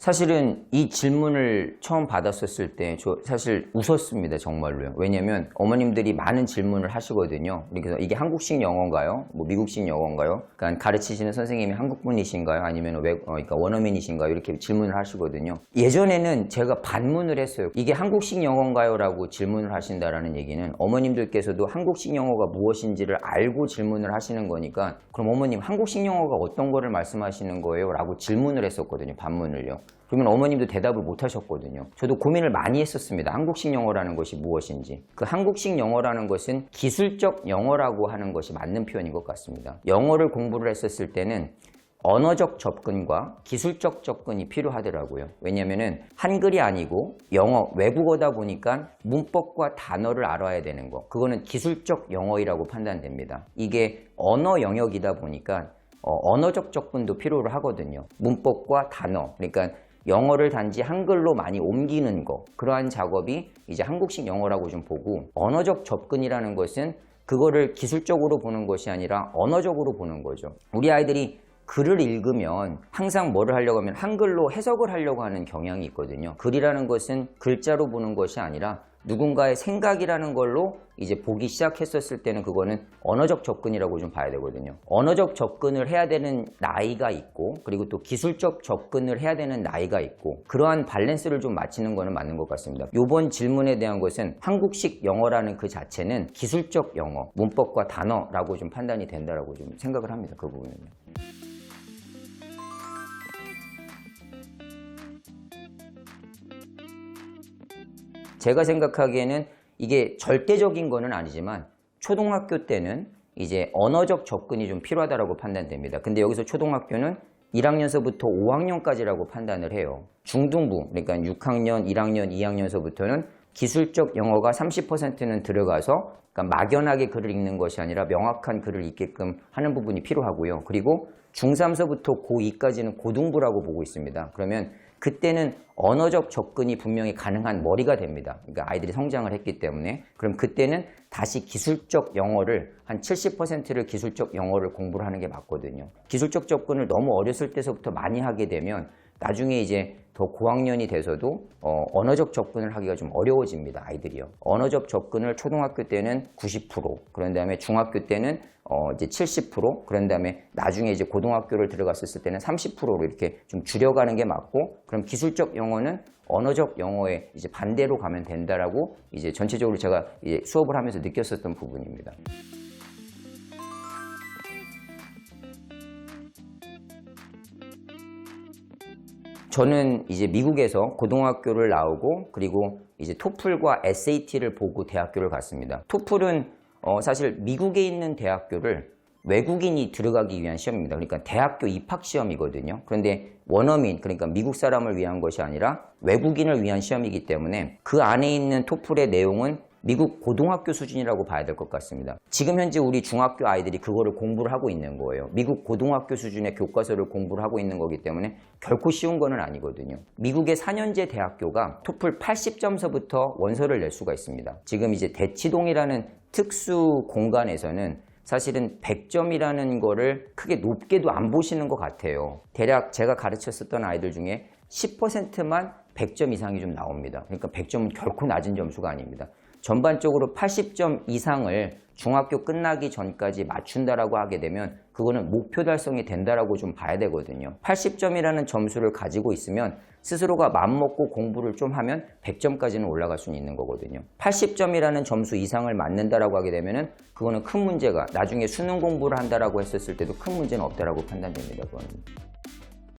사실은 이 질문을 처음 받았었을 때 저 사실 웃었습니다. 정말로요. 왜냐면 어머님들이 많은 질문을 하시거든요. 그래서 이게 한국식 영어인가요? 뭐 미국식 영어인가요? 그러니까 가르치시는 선생님이 한국분이신가요? 아니면 그러니까 원어민이신가요? 이렇게 질문을 하시거든요. 예전에는 제가 반문을 했어요. 이게 한국식 영어인가요? 라고 질문을 하신다라는 얘기는 어머님들께서도 한국식 영어가 무엇인지를 알고 질문을 하시는 거니까 그럼 어머님 한국식 영어가 어떤 거를 말씀하시는 거예요? 라고 질문을 했었거든요. 반문을요. 그러면 어머님도 대답을 못 하셨거든요. 저도 고민을 많이 했었습니다. 한국식 영어라는 것이 무엇인지. 그 한국식 영어라는 것은 기술적 영어라고 하는 것이 맞는 표현인 것 같습니다. 영어를 공부를 했었을 때는 언어적 접근과 기술적 접근이 필요하더라고요. 왜냐면은 한글이 아니고 영어, 외국어다 보니까 문법과 단어를 알아야 되는 거. 그거는 기술적 영어이라고 판단됩니다. 이게 언어 영역이다 보니까 언어적 접근도 필요로 하거든요. 문법과 단어. 그러니까 영어를 단지 한글로 많이 옮기는 거, 그러한 작업이 이제 한국식 영어라고 좀 보고, 언어적 접근이라는 것은 그거를 기술적으로 보는 것이 아니라 언어적으로 보는 거죠. 우리 아이들이 글을 읽으면 항상 뭐를 하려고 하면 한글로 해석을 하려고 하는 경향이 있거든요. 글이라는 것은 글자로 보는 것이 아니라 누군가의 생각이라는 걸로 이제 보기 시작했었을 때는 그거는 언어적 접근이라고 좀 봐야 되거든요. 언어적 접근을 해야 되는 나이가 있고, 그리고 또 기술적 접근을 해야 되는 나이가 있고, 그러한 밸런스를 좀 맞추는 거는 맞는 것 같습니다. 이번 질문에 대한 것은 한국식 영어라는 그 자체는 기술적 영어, 문법과 단어라고 좀 판단이 된다라고 좀 생각을 합니다. 그 부분은요. 제가 생각하기에는 이게 절대적인 거는 아니지만 초등학교 때는 이제 언어적 접근이 좀 필요하다고 판단됩니다. 근데 여기서 초등학교는 1학년서부터 5학년까지라고 판단을 해요. 중등부, 그러니까 6학년, 1학년, 2학년서부터는 기술적 영어가 30%는 들어가서 그러니까 막연하게 글을 읽는 것이 아니라 명확한 글을 읽게끔 하는 부분이 필요하고요. 그리고 중3서부터 고2까지는 고등부라고 보고 있습니다. 그러면 그때는 언어적 접근이 분명히 가능한 머리가 됩니다. 그러니까 아이들이 성장을 했기 때문에. 그럼 그때는 다시 기술적 영어를 한 70%를 기술적 영어를 공부를 하는 게 맞거든요. 기술적 접근을 너무 어렸을 때서부터 많이 하게 되면 나중에 이제 더 고학년이 돼서도 언어적 접근을 하기가 좀 어려워집니다. 아이들이요. 언어적 접근을 초등학교 때는 90%, 그런 다음에 중학교 때는 이제 70%, 그런 다음에 나중에 이제 고등학교를 들어갔을 때는 30%로 이렇게 좀 줄여가는 게 맞고, 그럼 기술적 영어는 언어적 영어에 이제 반대로 가면 된다라고 이제 전체적으로 제가 이제 수업을 하면서 느꼈었던 부분입니다. 저는 이제 미국에서 고등학교를 나오고 그리고 이제 토플과 SAT를 보고 대학교를 갔습니다. 토플은 사실 미국에 있는 대학교를 외국인이 들어가기 위한 시험입니다. 그러니까 대학교 입학 시험이거든요. 그런데 원어민, 그러니까 미국 사람을 위한 것이 아니라 외국인을 위한 시험이기 때문에 그 안에 있는 토플의 내용은 미국 고등학교 수준이라고 봐야 될 것 같습니다. 지금 현재 우리 중학교 아이들이 그거를 공부를 하고 있는 거예요. 미국 고등학교 수준의 교과서를 공부를 하고 있는 거기 때문에 결코 쉬운 거는 아니거든요. 미국의 4년제 대학교가 토플 80점서부터 원서를 낼 수가 있습니다. 지금 이제 대치동이라는 특수 공간에서는 사실은 100점이라는 거를 크게 높게도 안 보시는 것 같아요. 대략 제가 가르쳤었던 아이들 중에 10%만 100점 이상이 좀 나옵니다. 그러니까 100점은 결코 낮은 점수가 아닙니다. 전반적으로 80점 이상을 중학교 끝나기 전까지 맞춘다라고 하게 되면 그거는 목표 달성이 된다라고 좀 봐야 되거든요. 80점이라는 점수를 가지고 있으면 스스로가 맘먹고 공부를 좀 하면 100점까지는 올라갈 수는 있는 거거든요. 80점이라는 점수 이상을 맞는다라고 하게 되면은 그거는 큰 문제가, 나중에 수능 공부를 한다라고 했었을 때도 큰 문제는 없다라고 판단됩니다. 그거는.